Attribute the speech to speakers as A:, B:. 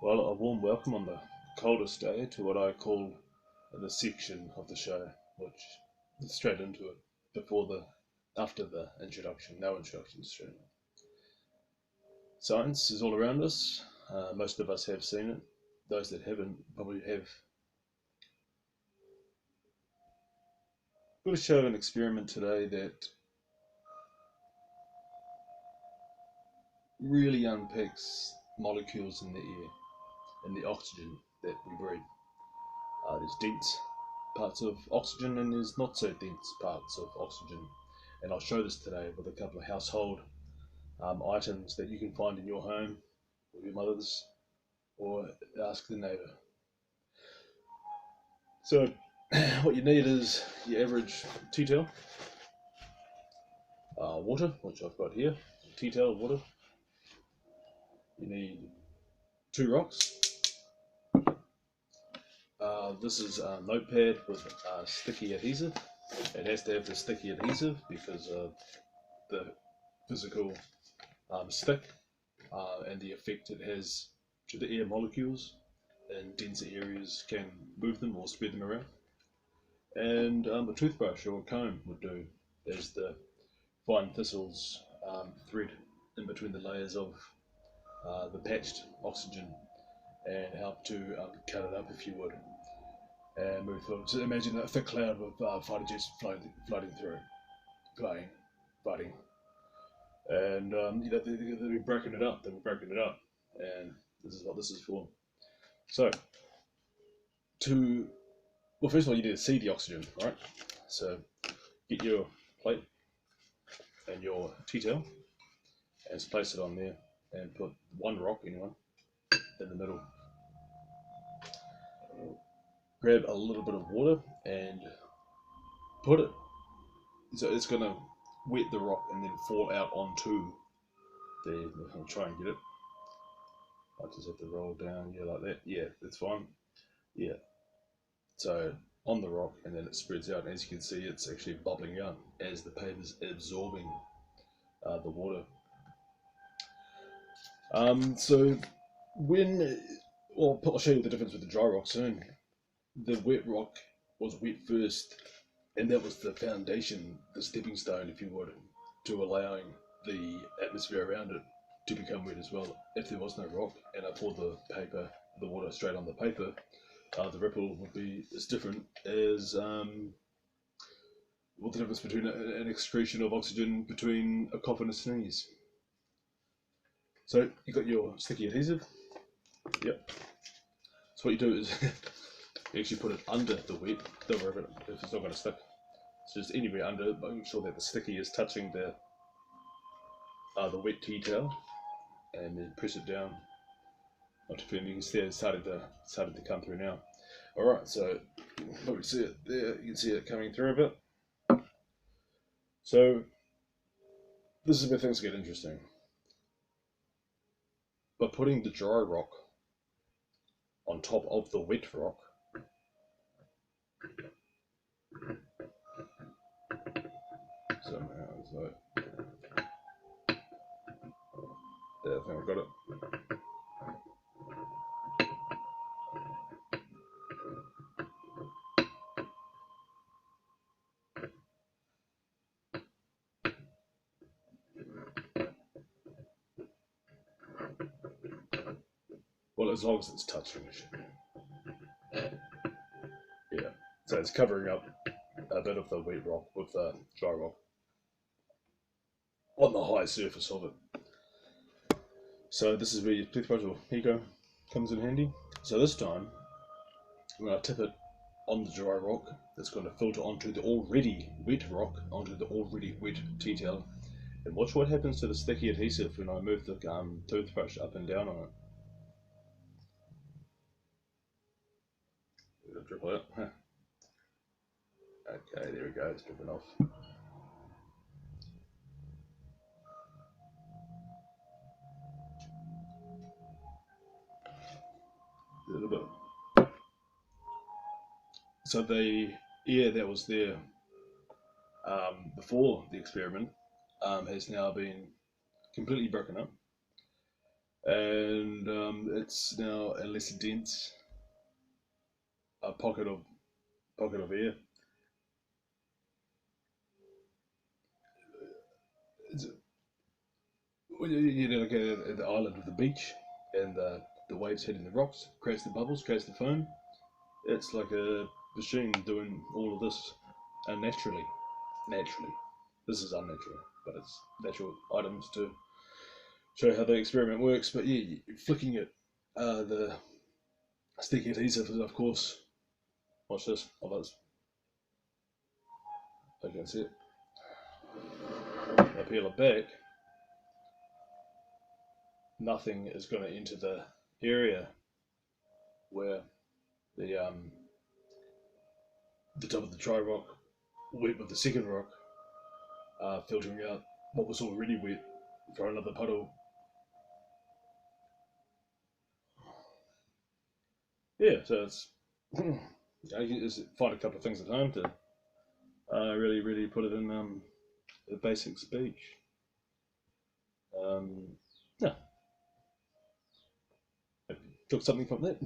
A: Well, a warm welcome on the coldest day to what I call the section of the show, which is straight into it after the introduction. No introduction, straight. Science is all around us. Most of us have seen it. Those that haven't probably have. I'm going to show an experiment today that really unpicks molecules in the air and the oxygen that we breathe. There's dense parts of oxygen and there's not so dense parts of oxygen. And I'll show this today with a couple of household items that you can find in your home or your mother's or ask the neighbour. So what you need is your average tea towel, water, which I've got here, tea towel, water. You need 2 rocks. This is a notepad with sticky adhesive. It has to have the sticky adhesive because of the physical stick and the effect it has to the air molecules in denser areas can move them or spread them around. And a toothbrush or a comb would do as the fine thistles thread in between the layers of the patched oxygen and help to cut it up if you would and move forward. So imagine a thick cloud of fighter jets floating through, fighting, and they'll be breaking it up. And this is what this is for. So, first of all, you need to see the oxygen, right? So, get your plate and your tea towel, and just place it on there, and put 1 rock, anyone, in the middle. Grab a little bit of water and put it. So it's gonna wet the rock and then fall out onto the. I'll try and get it. I just have to roll down, yeah, like that. Yeah, that's fine. Yeah. So on the rock, and then it spreads out. And as you can see, it's actually bubbling up as the paper's absorbing the water. So I'll show you the difference with the dry rock soon. The wet rock was wet first, and that was the foundation, the stepping stone, if you would, to allowing the atmosphere around it to become wet as well. If there was no rock and I poured the water straight on the paper, the ripple would be as different as what the difference between an excretion of oxygen between a cough and a sneeze. So you got your sticky adhesive. Yep. So what you do is you actually put it under the wet. Don't worry about it if it's not going to stick. So just anywhere under, making sure that the sticky is touching the wet tea towel, and then press it down. Not too firm. You can see it started to come through now. All right, so you can probably see it there. You can see it coming through a bit. So this is where things get interesting. By putting the dry rock on top of the wet rock, somehow it's like, there, I think I've got it. Well, as long as it's touching the shit. Yeah, so it's covering up a bit of the wet rock with the dry rock on the high surface of it. So this is where your toothbrush or Pico comes in handy. So this time, I'm going to tip it on the dry rock. That's going to filter onto the already wet rock, onto the already wet tea towel. And watch what happens to the sticky adhesive when I move the toothbrush up and down on it. It'll dribble out. Huh. Okay, there we go, it's dripping off. A little bit. So the air that was there before the experiment has now been completely broken up. and it's now a less dense pocket of air. It's, when you look at the island with the beach and the waves hitting the rocks, creates the bubbles, creates the foam. It's like a machine doing all of this naturally. Naturally, this is unnatural, but it's natural items to show how the experiment works. But yeah, flicking it, the sticky adhesive is of course. Watch this. Oh, that's. I can see it. I peel it back. Nothing is going to enter the area where the top of the dry rock wet with the second rock, filtering out what was already wet for another puddle. Yeah, so it's you just find a couple of things at home to really put it in the basic speech. Yeah, I took something from that.